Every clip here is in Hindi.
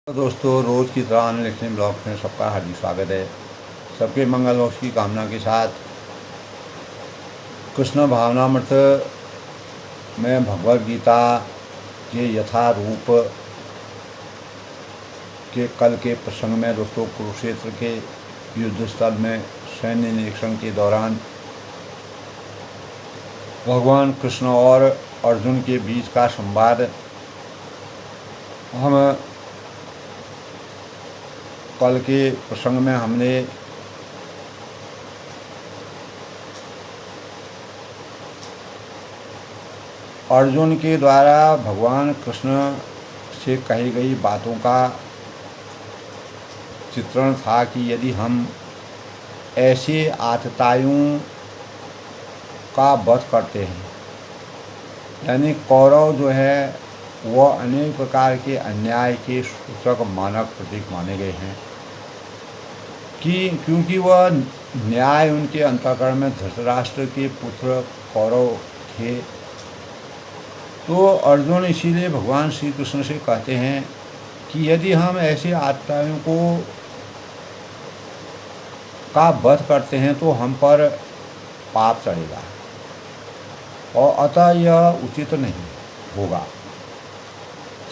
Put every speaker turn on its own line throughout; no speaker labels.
तो दोस्तों, रोज़ की तरह अनलिखने ब्लॉग में सबका हार्दिक स्वागत है। सबके मंगल मोक्ष की कामना के साथ कृष्ण भावनामृत में भगवद गीता के यथारूप के कल के प्रसंग में दोस्तों, कुरुक्षेत्र के युद्ध स्थल में सैन्य निरीक्षण के दौरान भगवान कृष्ण और अर्जुन के बीच का संवाद हम कल के प्रसंग में हमने अर्जुन के द्वारा भगवान कृष्ण से कही गई बातों का चित्रण था कि यदि हम ऐसे आतताइयों का वध करते हैं, यानी कौरव जो है वह अनेक प्रकार के अन्याय के सूचक मानक प्रतीक माने गए हैं कि क्योंकि वह न्याय उनके अंतःकरण में धृतराष्ट्र के पुत्र कौरव थे। तो अर्जुन इसीलिए भगवान श्री कृष्ण से कहते हैं कि यदि हम ऐसे आत्ताओं का वध करते हैं तो हम पर पाप चढ़ेगा और अतः यह उचित नहीं होगा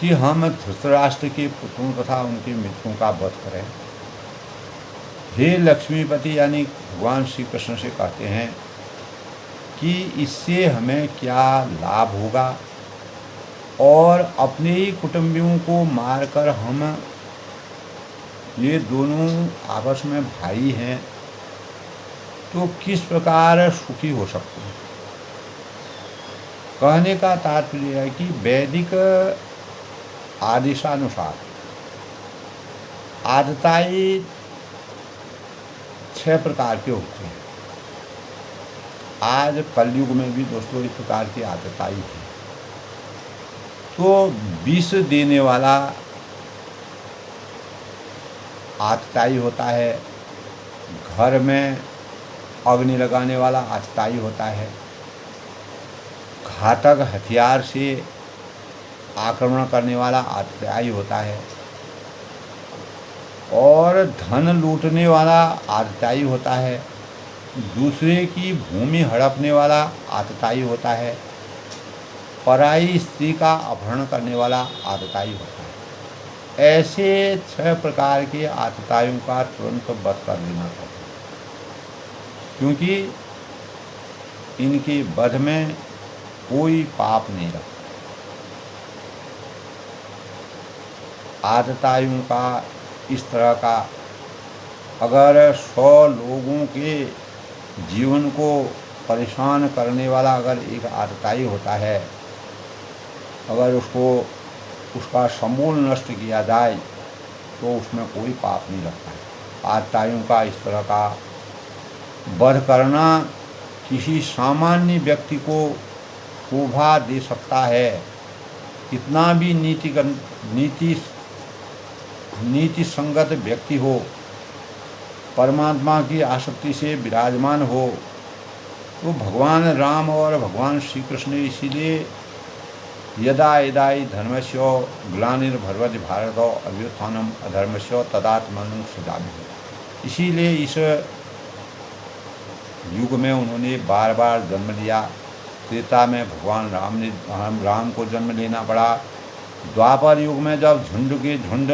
कि हम धृतराष्ट्र के पुत्रों तथा उनके मित्रों का वध करें। हे लक्ष्मीपति यानी भगवान श्री कृष्ण से कहते हैं कि इससे हमें क्या लाभ होगा और अपने ही कुटुंबियों को मारकर हम ये दोनों आपस में भाई हैं तो किस प्रकार सुखी हो सकते हैं। कहने का तात्पर्य है कि वैदिक आदेशानुसार आतताई 6 प्रकार के होते हैं। आज कलयुग में भी दोस्तों इस प्रकार की आतताई है। तो विष देने वाला आतताई होता है, घर में अग्नि लगाने वाला आतताई होता है, घातक हथियार से आक्रमण करने वाला आतताई होता है और धन लूटने वाला आतताई होता है, दूसरे की भूमि हड़पने वाला आतताई होता है, पराई स्त्री का अपहरण करने वाला आतताई होता है। ऐसे 6 प्रकार के आतताइयों का तुरंत वध कर देना चाहिए, क्योंकि इनके वध में कोई पाप नहीं रखता। आतताइयों का इस तरह का अगर 100 लोगों के जीवन को परेशान करने वाला अगर एक आतताई होता है, अगर उसका समूल नष्ट किया जाए तो उसमें कोई पाप नहीं लगता है। आतताइयों का इस तरह का वध करना किसी सामान्य व्यक्ति को शोभा दे सकता है। कितना भी नीति संगत व्यक्ति हो, परमात्मा की आसक्ति से विराजमान हो, तो भगवान राम और भगवान श्री कृष्ण इसीलिए यदा यदाहि धर्मस्य ग्लानिर्भवति भारत अभ्युत्थानम अधर्मस्य तदात्मानं सृजामि। इसीलिए इस युग में उन्होंने बार बार जन्म लिया। त्रेता में भगवान राम को जन्म लेना पड़ा। द्वापर युग में जब झुंड के झुंड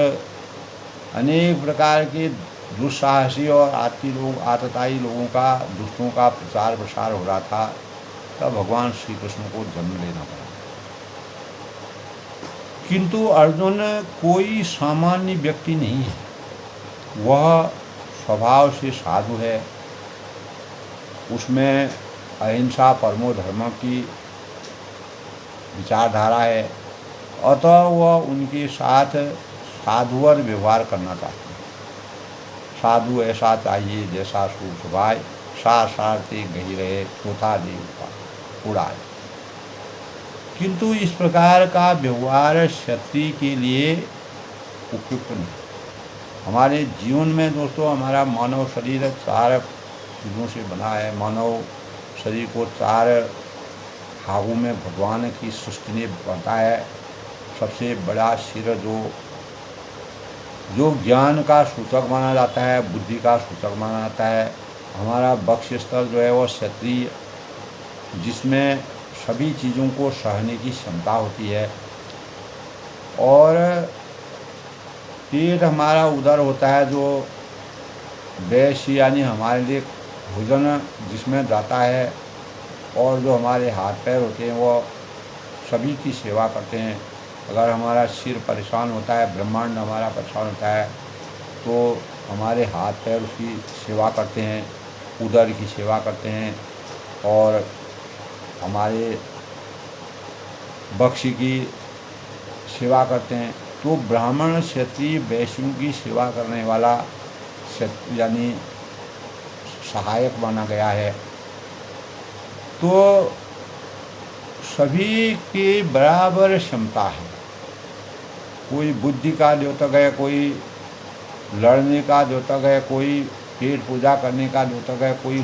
अनेक प्रकार के दुस्साहसी और आतताई लोगों का दुष्टों का प्रचार प्रसार हो रहा था, तब भगवान श्री कृष्ण को जन्म लेना पड़ा। किंतु अर्जुन कोई सामान्य व्यक्ति नहीं है, वह स्वभाव से साधु है। उसमें अहिंसा परमो धर्म की विचारधारा है, अतः वह उनके साथ साधुवर व्यवहार करना चाहते हैं। साधु ऐसा चाहिए जैसा सूर सुभाए, सारते गही रहे तोता दे उड़ाए। किंतु इस प्रकार का व्यवहार क्षत्रिय के लिए उपयुक्त नहीं। हमारे जीवन में दोस्तों, हमारा मानव शरीर 4 चीज़ों से बना है। मानव शरीर को 4 भागों में भगवान की सृष्टि ने बांटा है। सबसे बड़ा सिर जो जो ज्ञान का सूचक माना जाता है, बुद्धि का सूचक माना जाता है। हमारा वक्षस्थल जो है वो क्षत्रिय, जिसमें सभी चीज़ों को सहने की क्षमता होती है। और पेट हमारा उदर होता है, जो वैश्य यानी हमारे लिए भोजन जिसमें जाता है। और जो हमारे हाथ पैर होते हैं वो सभी की सेवा करते हैं। अगर हमारा सिर परेशान होता है, ब्रह्मांड हमारा परेशान होता है, तो हमारे हाथ पैर उसकी सेवा करते हैं, उदर की सेवा करते हैं। और हमारे वक्ष की सेवा करते हैं। तो ब्राह्मण क्षत्रिय वैश्यों की सेवा करने वाला यानी सहायक माना गया है। तो सभी की बराबर क्षमता है। कोई बुद्धि का द्योतक है, कोई लड़ने का द्योतक है, कोई पेट पूजा करने का द्योतक है, कोई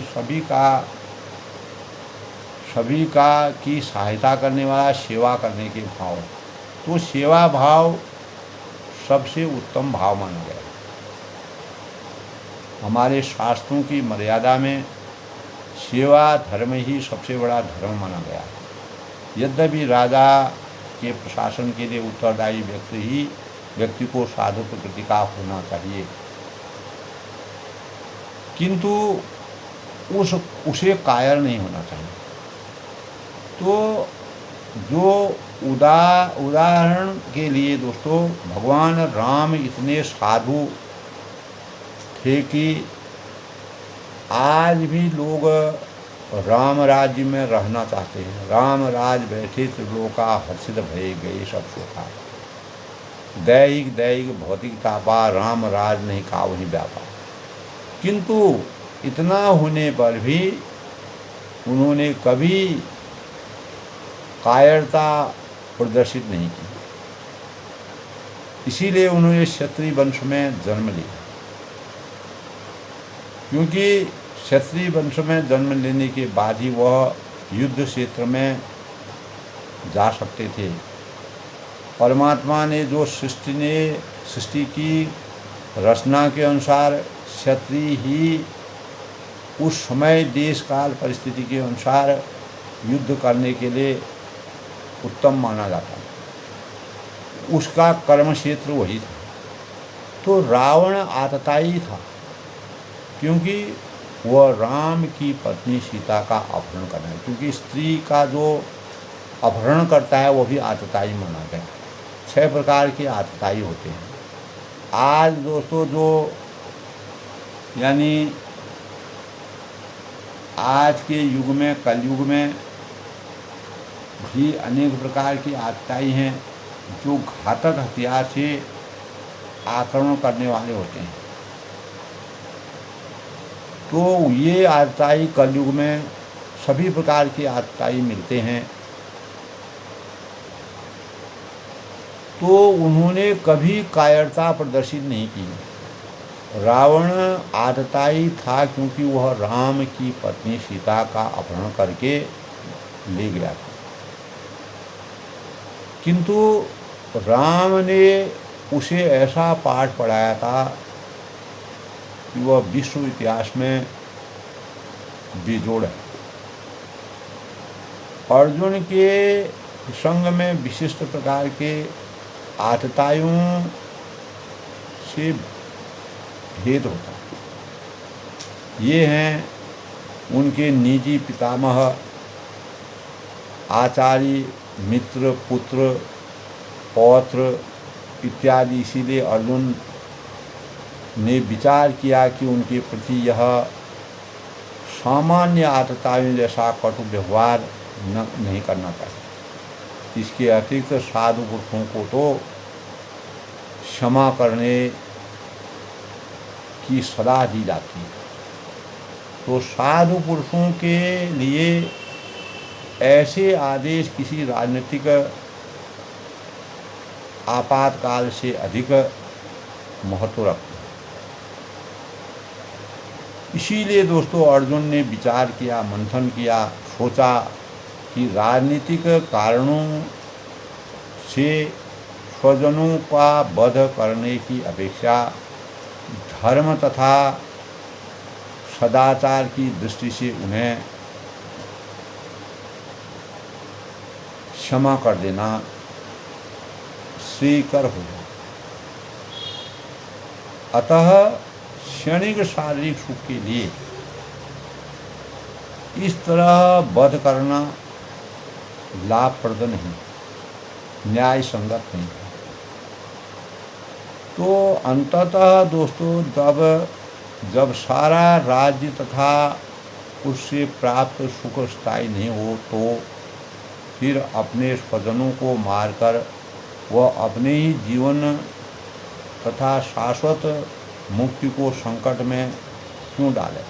सभी का की सहायता करने वाला, सेवा करने के भाव। तो सेवा भाव सबसे उत्तम भाव माना गया। हमारे शास्त्रों की मर्यादा में सेवा धर्म ही सबसे बड़ा धर्म माना गया। यद्यपि राजा के प्रशासन के लिए उत्तरदायी व्यक्ति को साधु प्रकृति का होना चाहिए, किंतु उसे कायर नहीं होना चाहिए। तो जो उदाहरण के लिए दोस्तों, भगवान राम इतने साधु थे कि आज भी लोग राम राज्य में रहना चाहते हैं। राम राज बैठे त्रिलोका हर्षित भय गए सब सोखा। दैहिक भौतिक तापा, राम राज नहीं का वही व्यापार। किंतु इतना होने पर भी उन्होंने कभी कायरता प्रदर्शित नहीं की। इसीलिए उन्होंने क्षत्रिय वंश में जन्म लिया, क्योंकि क्षत्रिय वंश में जन्म लेने के बाद ही वह युद्ध क्षेत्र में जा सकते थे। परमात्मा ने जो सृष्टि की रचना के अनुसार क्षत्रिय ही उस समय देश काल परिस्थिति के अनुसार युद्ध करने के लिए उत्तम माना जाता है। उसका कर्म क्षेत्र वही था। तो रावण आतताई था, क्योंकि वह राम की पत्नी सीता का अपहरण करना है। क्योंकि स्त्री का जो अपहरण करता है वो भी आतताई माना गया। 6 प्रकार के आतताई होते हैं। आज दोस्तों जो यानी आज के युग में, कलयुग में भी अनेक प्रकार की आतताई हैं, जो घातक हथियार से आक्रमण करने वाले होते हैं। तो ये आतताई कलयुग में सभी प्रकार की आतताई मिलते हैं। तो उन्होंने कभी कायरता प्रदर्शित नहीं की। रावण आतताई था क्योंकि वह राम की पत्नी सीता का अपहरण करके ले गया था। किंतु राम ने उसे ऐसा पाठ पढ़ाया था कि वह विश्व इतिहास में बेजोड़ है। अर्जुन के संग में विशिष्ट प्रकार के आतताइयों से भेद होता है। ये हैं उनके निजी पितामह, आचार्य, मित्र, पुत्र, पौत्र इत्यादि। इसीलिए अर्जुन ने विचार किया कि उनके प्रति यह सामान्य आतताइयों जैसा कटु व्यवहार नहीं करना चाहिए। इसके अतिरिक्त साधु पुरुषों को तो क्षमा करने की सलाह दी जाती है। तो साधु पुरुषों के लिए ऐसे आदेश किसी राजनीतिक आपातकाल से अधिक महत्व रखते हैं। इसीलिए दोस्तों अर्जुन ने विचार किया, मंथन किया, सोचा कि राजनीतिक कारणों से स्वजनों का वध करने की अपेक्षा धर्म तथा सदाचार की दृष्टि से उन्हें क्षमा कर देना श्रेयकर होगा। अतः क्षणिक शारीरिक सुख के लिए इस तरह वध करना लाभप्रद नहीं, न्याय संगत नहीं है। तो अंततः दोस्तों जब सारा राज्य तथा उससे प्राप्त सुख स्थायी नहीं हो तो फिर अपने स्वजनों को मारकर वह अपने ही जीवन तथा शाश्वत मुक्ति को संकट में क्यों डाले।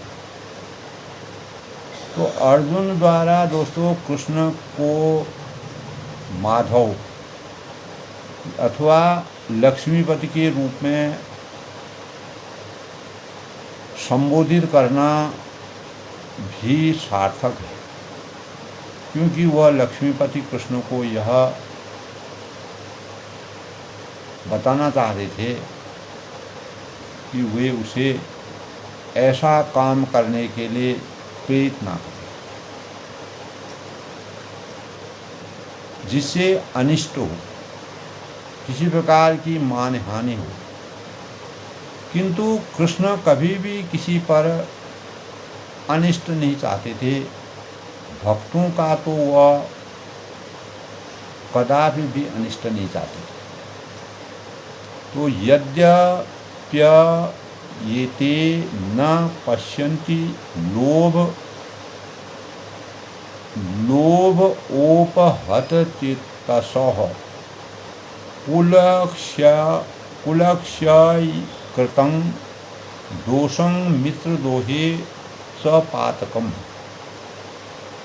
तो अर्जुन द्वारा दोस्तों कृष्ण को माधव अथवा लक्ष्मीपति के रूप में संबोधित करना भी सार्थक है, क्योंकि वह लक्ष्मीपति कृष्ण को यह बताना चाहते थे कि वे उसे ऐसा काम करने के लिए प्रेरित ना करें जिससे अनिष्ट हो, किसी प्रकार की मानहानि हो। किंतु कृष्ण कभी भी किसी पर अनिष्ट नहीं चाहते थे। भक्तों का तो वह कदापि भी अनिष्ट नहीं चाहते थे। तो यद्यप्य ये ते न पश्यन्ति लोभोपहत चित्तसः कुलक्षयकृतं दोषं मित्रदोहे सपातकम्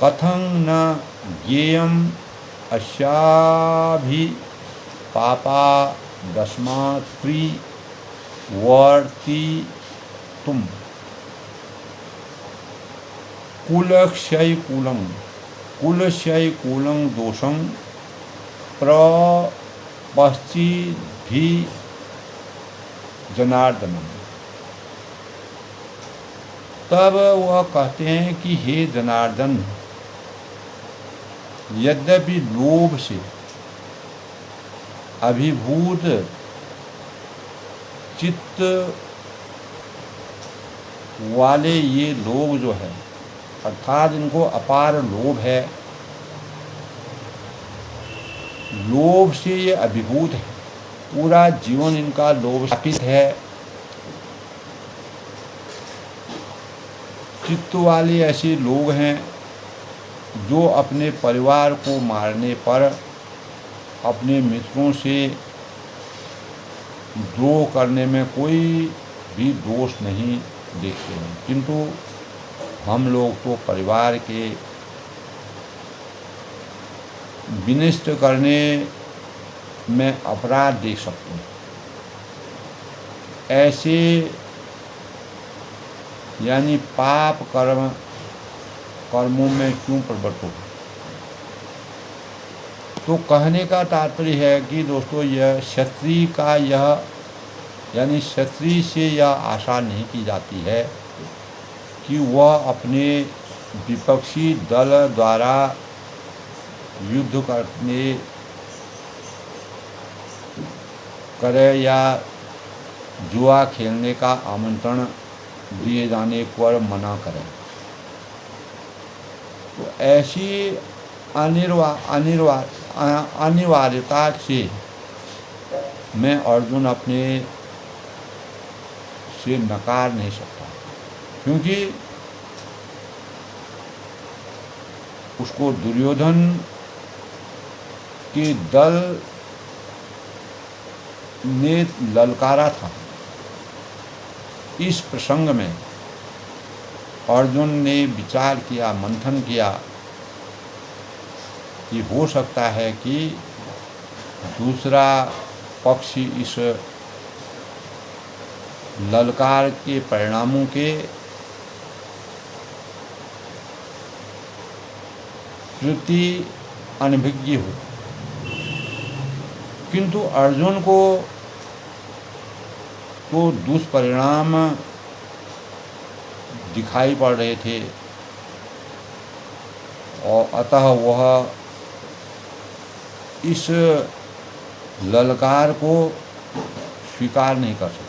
कथं न ज्ञेयम् अस्याभि पापादस्मात् वर्तितुम् कुलक्षयकूलं दोषं प्रपश्चिद्भि जनार्दनम। तब वह कहते हैं कि हे जनार्दन, यद्यपि लोभ से अभिभूत चित्त वाले ये लोग जो है, अर्थात इनको अपार लोभ है, लोभ से ये अभिभूत है, पूरा जीवन इनका लोभ स्थापित है। चित्त वाले ऐसे लोग हैं जो अपने परिवार को मारने पर अपने मित्रों से द्रोह करने में कोई भी दोष नहीं देखते हैं, किंतु हम लोग तो परिवार के विनष्ट करने में अपराध देख सकते हैं। ऐसे यानी पाप कर्मों में क्यों प्रवृत्त हो। तो कहने का तात्पर्य है कि दोस्तों यह क्षत्रिय का यह यानी क्षत्रिय से यह आशा नहीं की जाती है कि वह अपने विपक्षी दल द्वारा युद्ध करे या जुआ खेलने का आमंत्रण दिए जाने पर मना करें। तो ऐसी अनिवार्यता से मैं अर्जुन अपने से नकार नहीं सकता, क्योंकि उसको दुर्योधन के दल ने ललकारा था। इस प्रसंग में अर्जुन ने विचार किया, मंथन किया कि हो सकता है कि दूसरा पक्ष इस ललकार के परिणामों के प्रति अनभिज्ञ हो। किंतु अर्जुन को तो दुष्परिणाम दिखाई पड़ रहे थे और अतः वह इस ललकार को स्वीकार नहीं कर सकते।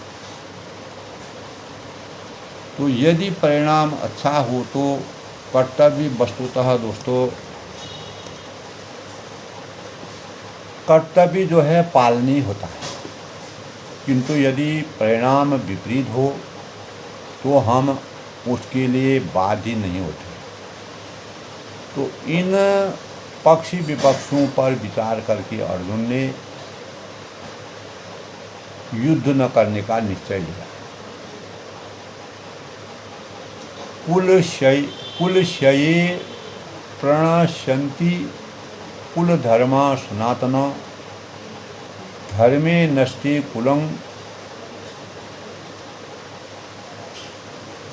तो यदि परिणाम अच्छा हो तो कर्तव्य वस्तुतः दोस्तों कर्तव्य जो है पालनीय होता है, किंतु यदि परिणाम विपरीत हो तो हम उसके लिए बाध्य नहीं होते। तो इन पक्षी विपक्षों पर विचार करके अर्जुन ने युद्ध न करने का निश्चय लिया। कुलक्षये प्रणश्यन्ति कुलधर्मा सनातन धर्मे नष्टे कुलं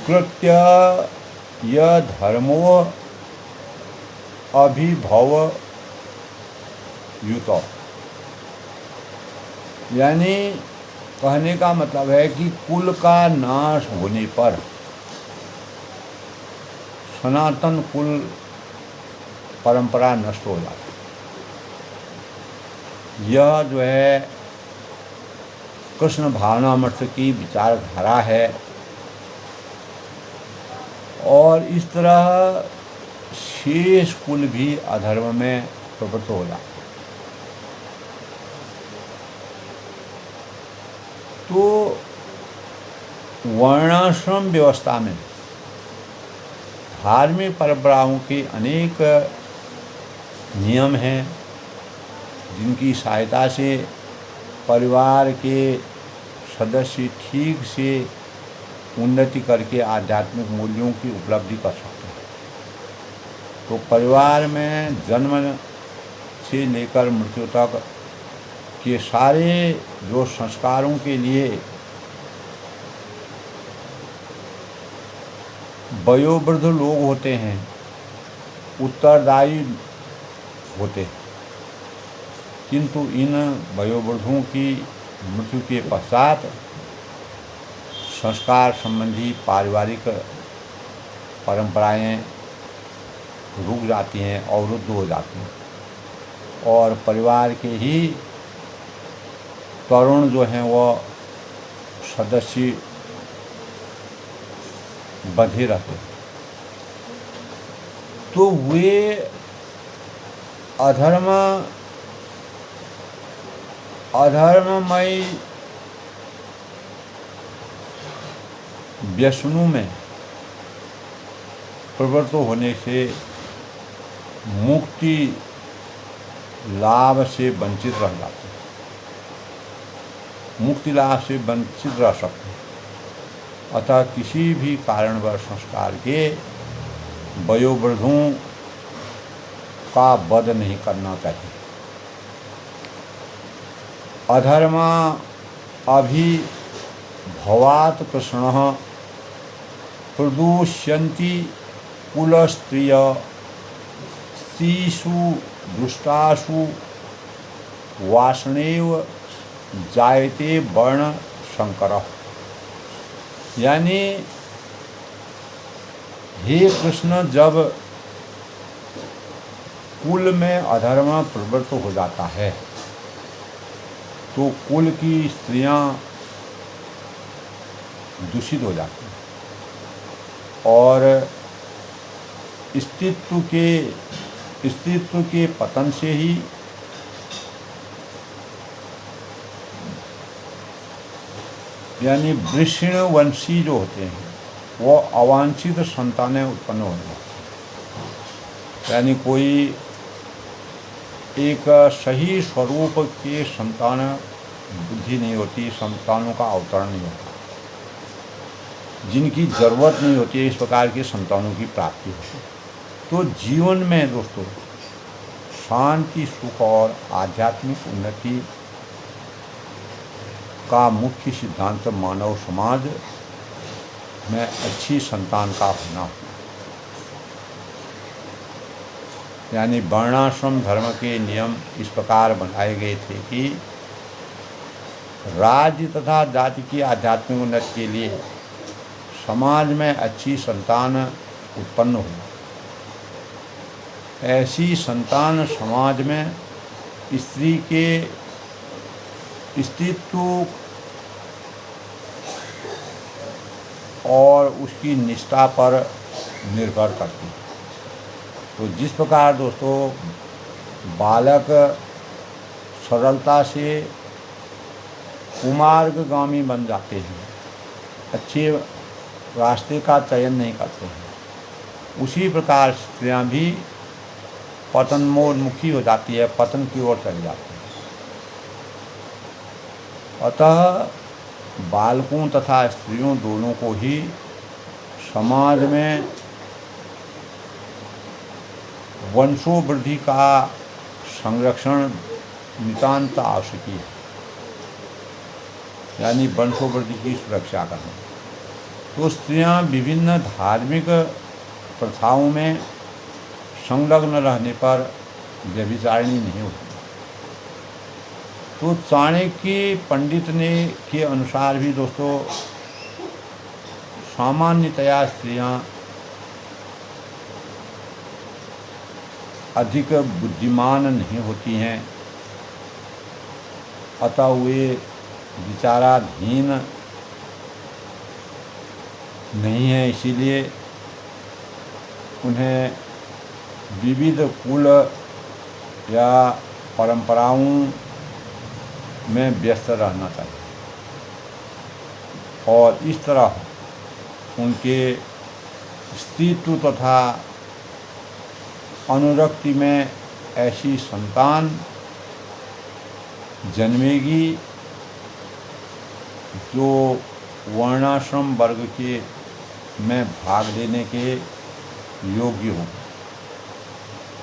कृत्य यधर्मो अभिभव युत। यानी कहने का मतलब है कि कुल का नाश होने पर सनातन कुल परंपरा नष्ट हो जाती है। यह जो है कृष्ण भावनामृत की विचारधारा है और इस तरह शेष कुल भी अधर्म में प्रवृत्त हो जाते। तो वर्णाश्रम व्यवस्था में धार्मिक परंपराओं के अनेक नियम हैं जिनकी सहायता से परिवार के सदस्य ठीक से उन्नति करके आध्यात्मिक मूल्यों की उपलब्धि कर सकते हैं। तो परिवार में जन्म से लेकर मृत्यु तक के सारे जो संस्कारों के लिए वयोवृद्ध लोग होते हैं उत्तरदायी होते हैं, किंतु इन वयोवृद्धों की मृत्यु के पश्चात संस्कार संबंधी पारिवारिक परंपराएं रुक जाती हैं, अवरुद्ध हो जाती हैं और परिवार के ही तरुण जो हैं वो सदस्य बंधे रहते हैं। तो वे अधर्ममय व्यसनों में प्रवृत्त होने से मुक्ति लाभ से वंचित रह जाते हैं, मुक्ति लाभ से वंचित रह सकते हैं। अतः किसी भी कारणवश संस्कार के वयोवृद्धों का वध नहीं करना चाहिए। अधर्म अभिभवात् कृष्णः प्रदूष्यन्ति कुलस्त्रिय स्त्रीषु दुष्टासु वासनेव जायते वर्ण संकरः। यानी हे कृष्ण, जब कुल में अधर्म प्रवृत्त हो जाता है तो कुल की स्त्रियां दूषित हो जाती हैं और अस्तित्व के पतन से ही यानी वृषणवंशी जो होते हैं वो अवांछित संतानें उत्पन्न हो जाती हैं। यानी कोई एक सही स्वरूप के संतान बुद्धि नहीं होती, संतानों का अवतरण नहीं होता, जिनकी जरूरत नहीं होती है, इस प्रकार के संतानों की प्राप्ति होती है। तो जीवन में दोस्तों शांति, सुख और आध्यात्मिक उन्नति का मुख्य सिद्धांत मानव समाज में अच्छी संतान का होना। यानी वर्णाश्रम धर्म के नियम इस प्रकार बनाए गए थे कि राज्य तथा जाति की आध्यात्मिक उन्नति के लिए समाज में अच्छी संतान उत्पन्न हो। ऐसी संतान समाज में स्त्री के अस्तित्व और उसकी निष्ठा पर निर्भर करती है। तो जिस प्रकार दोस्तों बालक सरलता से कुमार्गगामी बन जाते हैं, अच्छे रास्ते का चयन नहीं करते हैं, उसी प्रकार स्त्रियां भी पतनोन्मुखी हो जाती है, पतन की ओर चली जाती है। अतः बालकों तथा स्त्रियों दोनों को ही समाज में वंशोवृद्धि का संरक्षण नितांत आवश्यक है, यानी वंशोवृद्धि की सुरक्षा करना। तो स्त्रियां विभिन्न धार्मिक प्रथाओं में संलग्न रहने पर व्यभिचारिणी नहीं होती। तो चाणक्य पंडित ने के अनुसार भी दोस्तों सामान्यतया स्त्रियां अधिक बुद्धिमान नहीं होती हैं, अतः वे विचाराधीन नहीं है, इसीलिए उन्हें विविध कुल या परंपराओं में व्यस्त रहना चाहिए और इस तरह उनके अस्तित्व तथा अनुरक्ति में ऐसी संतान जन्मेगी जो वर्णाश्रम वर्ग के में भाग लेने के योग्य हो।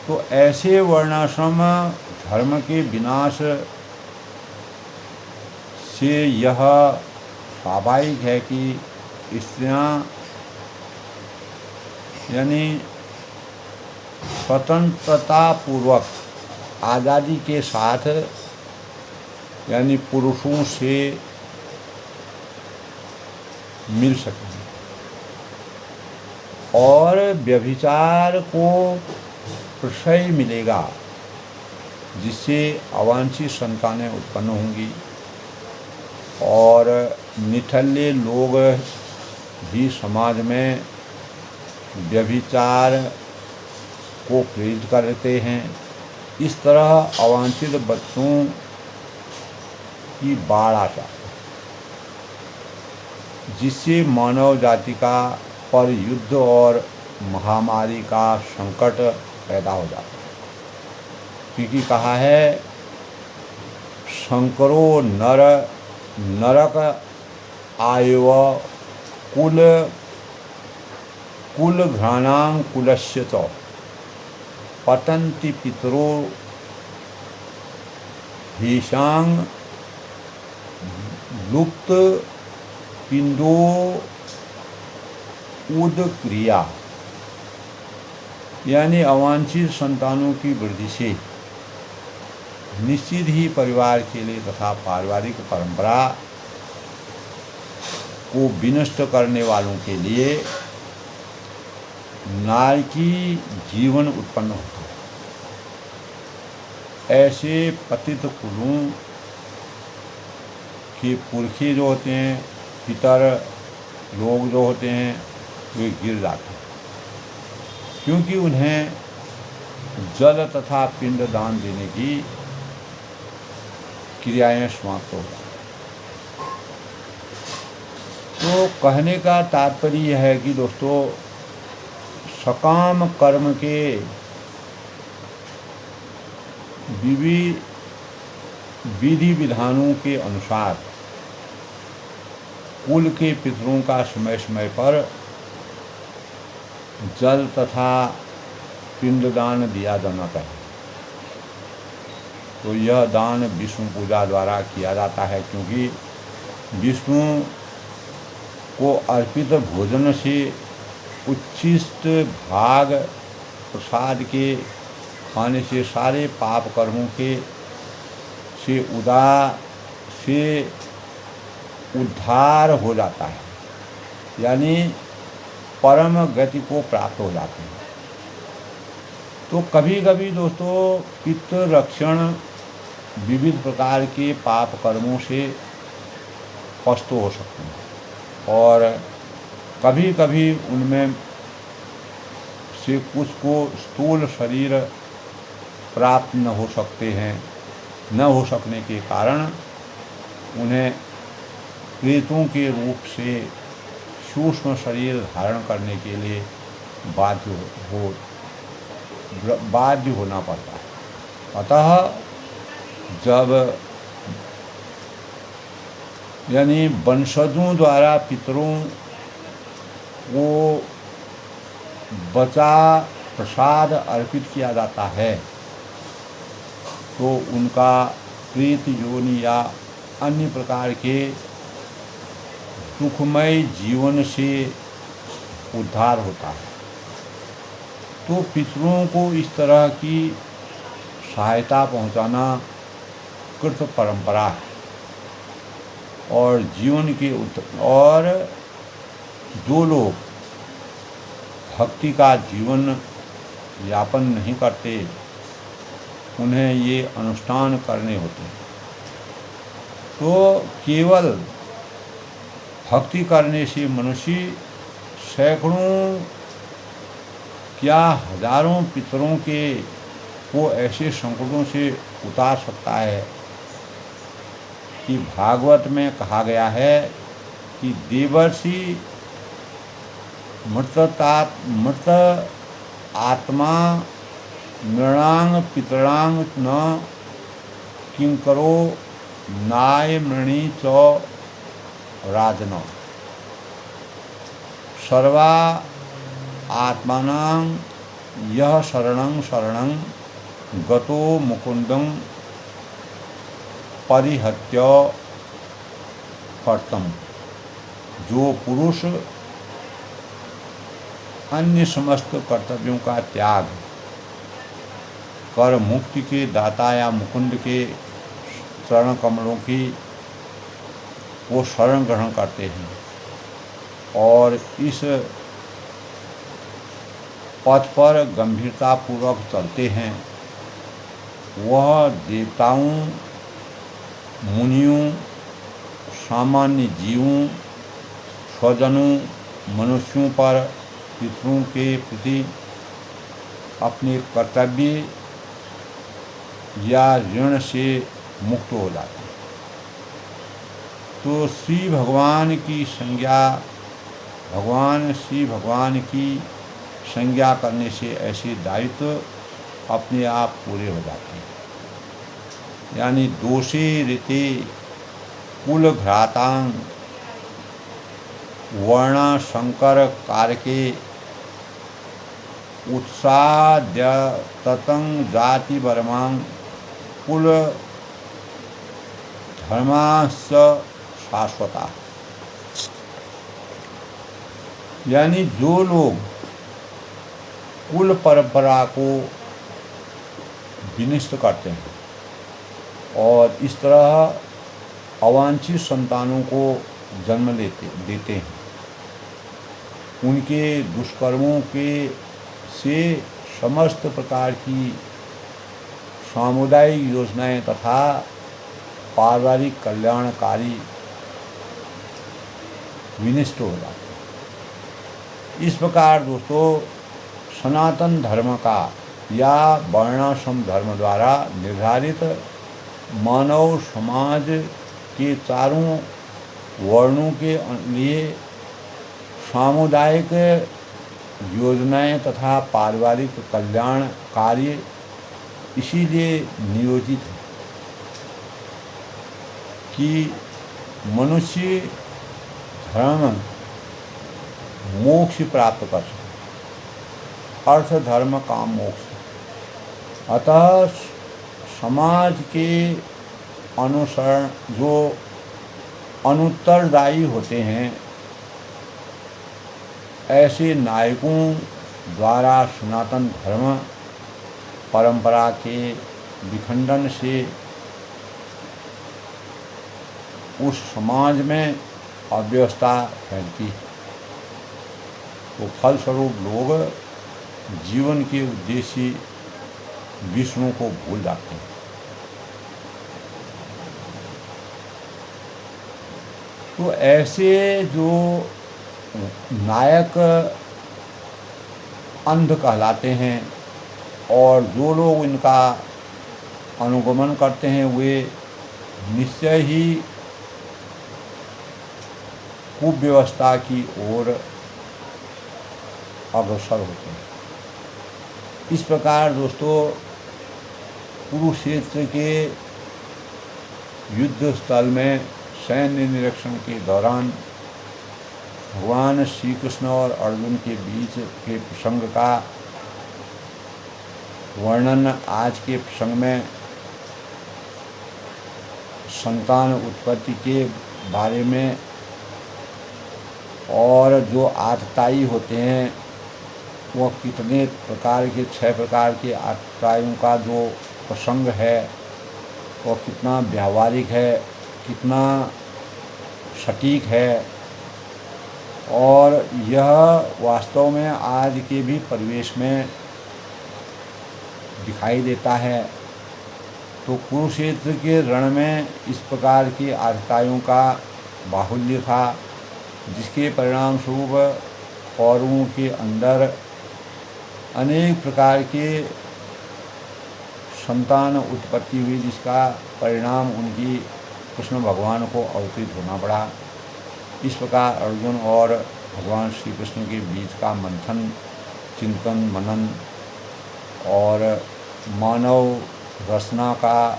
तो ऐसे वर्णाश्रम धर्म के विनाश से यह स्वाभाविक है कि स्त्रियां यानी स्वतंत्रता पूर्वक आज़ादी के साथ यानी पुरुषों से मिल सकें और व्यभिचार को प्रश्रय मिलेगा, जिससे अवांछित संतानें उत्पन्न होंगी और निठल्ले लोग भी समाज में व्यभिचार को प्रेरित करते हैं। इस तरह अवांछित बच्चों की बाढ़ आ जाती है, जिससे मानव जाति का पर युद्ध और महामारी का संकट पैदा हो जाता है। क्योंकि कहा है शंकरो नरक आयव कुल घ्राणां कुलस्य च पतन्ति पितरो भीषांग लुप्त पिंडो उद क्रिया, यानी अवांछित संतानों की वृद्धि से निश्चित ही परिवार के लिए तथा पारिवारिक परंपरा को विनष्ट करने वालों के लिए नारकी जीवन उत्पन्न होता है। ऐसे पतित कुलों के पुरखे जो होते हैं, पितर लोग जो होते हैं, वे गिर जाते हैं, क्योंकि उन्हें जल तथा पिंड दान देने की क्रियाएं समाप्त हो जाती। तो कहने का तात्पर्य यह है कि दोस्तों सकाम कर्म के विधि विधानों के अनुसार कुल के पितरों का समय समय पर जल तथा पिंडदान दिया जाना चाहिए। तो यह दान विष्णु पूजा द्वारा किया जाता है, क्योंकि विष्णु को अर्पित भोजन से उच्छिष्ट भाग प्रसाद के खाने से सारे पाप कर्मों के से उद्धार हो जाता है, यानी परम गति को प्राप्त हो जाते हैं। तो कभी कभी दोस्तों पितृरक्षण विविध प्रकार के पाप कर्मों से पस्त हो सकते हैं और कभी कभी उनमें से कुछ को स्थूल शरीर प्राप्त न हो सकते हैं, न हो सकने के कारण उन्हें प्रेतों के रूप से सूक्ष्म शरीर धारण करने के लिए बाध्य होना पड़ता है। अतः जब यानी वंशजों द्वारा पितरों को बचा प्रसाद अर्पित किया जाता है तो उनका प्रेत योनि या अन्य प्रकार के सुखमय जीवन से उद्धार होता है। तो पितरों को इस तरह की सहायता पहुंचाना कृत परंपरा है और जीवन के और जो लोग भक्ति का जीवन यापन नहीं करते उन्हें ये अनुष्ठान करने होते हैं। तो केवल भक्ति करने से मनुष्य सैकड़ों क्या हजारों पितरों को ऐसे संकटों से उतार सकता है कि भागवत में कहा गया है कि देवर्षि मृत आत्मा मृणांग पितरांग न किंकरो नाय मृणी च राजन सर्वा आत्मानां यह शरणं शरणं गतो मुकुंदं परिहत्य कर्तम। जो पुरुष अन्य समस्त कर्तव्यों का त्याग कर मुक्ति के दाता या मुकुंद के चरण कमलों की वो शरण ग्रहण करते हैं और इस पथ पर गंभीरतापूर्वक चलते हैं, वह देवताओं, मुनियों, सामान्य जीवों, स्वजनों, मनुष्यों पर पितरों के प्रति अपने कर्तव्य या ऋण से मुक्त हो जाते हैं। तो श्री भगवान की संज्ञा करने से ऐसे दायित्व अपने आप पूरे हो जाते हैं। यानी दोषे ऋते कुल घ्रातांग वर्ण शंकर कारके उत्साद्य ततंग जाति वर्मांग कुल धर्माश्च शाश्वता। यानी जो लोग कुल परंपरा को विनष्ट करते हैं और इस तरह अवांछित संतानों को जन्म देते हैं, उनके दुष्कर्मों से समस्त प्रकार की सामुदायिक योजनाएं तथा पारिवारिक कल्याणकारी विनष्ट हो जाते हैं। इस प्रकार दोस्तों सनातन धर्म का या वर्णाश्रम धर्म द्वारा निर्धारित मानव समाज के चारों वर्णों के लिए सामुदायिक योजनाएं तथा पारिवारिक कल्याण कार्य इसीलिए नियोजित है कि मनुष्य धर्म मोक्ष प्राप्त कर सके। अर्थ धर्म काम मोक्ष। अतः समाज के अनुसरण जो अनुत्तरदायी होते हैं, ऐसे नायकों द्वारा सनातन धर्म परंपरा के विखंडन से उस समाज में अव्यवस्था फैलती है। तो फलस्वरूप लोग जीवन के उद्देश्य विष्णु को भूल जाते हैं। तो ऐसे जो नायक अंध कहलाते हैं और जो लोग इनका अनुगमन करते हैं वे निश्चय ही कुव्यवस्था की ओर अग्रसर होते हैं। इस प्रकार दोस्तों कुरुक्षेत्र के युद्ध स्थल में सैन्य निरीक्षण के दौरान भगवान श्री कृष्ण और अर्जुन के बीच के प्रसंग का वर्णन आज के प्रसंग में संतान उत्पत्ति के बारे में और जो आतताई होते हैं वह कितने प्रकार के 6 प्रकार के आतताइयों का जो प्रसंग है वह कितना व्यावहारिक है, कितना सटीक है और यह वास्तव में आज के भी परिवेश में दिखाई देता है। तो कुरुक्षेत्र के रण में इस प्रकार की आतताइयों का बाहुल्य था, जिसके परिणाम स्वरूप कौरवों के अंदर अनेक प्रकार के संतान उत्पत्ति हुई, जिसका परिणाम उनकी कृष्ण भगवान को अवतीर्ण होना पड़ा। इस प्रकार अर्जुन और भगवान श्री कृष्ण के बीच का मंथन, चिंतन, मनन और मानव रचना का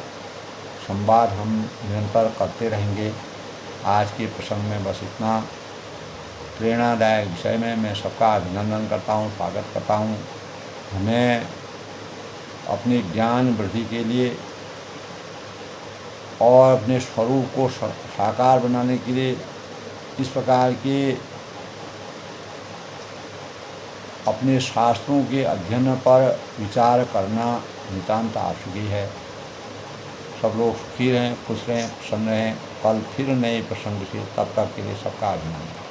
संवाद हम निरंतर करते रहेंगे। आज के प्रसंग में बस इतना। प्रेरणादायक विषय में मैं सबका अभिनंदन करता हूँ, स्वागत करता हूँ। हमें अपने ज्ञान वृद्धि के लिए और अपने स्वरूप को साकार बनाने के लिए इस प्रकार के अपने शास्त्रों के अध्ययन पर विचार करना नितांत आवश्यक है। सब लोग सुखी रहें, खुश रहें, प्रसन्न रहें। कल फिर नए प्रसंग से, तब तक के लिए सबका अभिनंदन।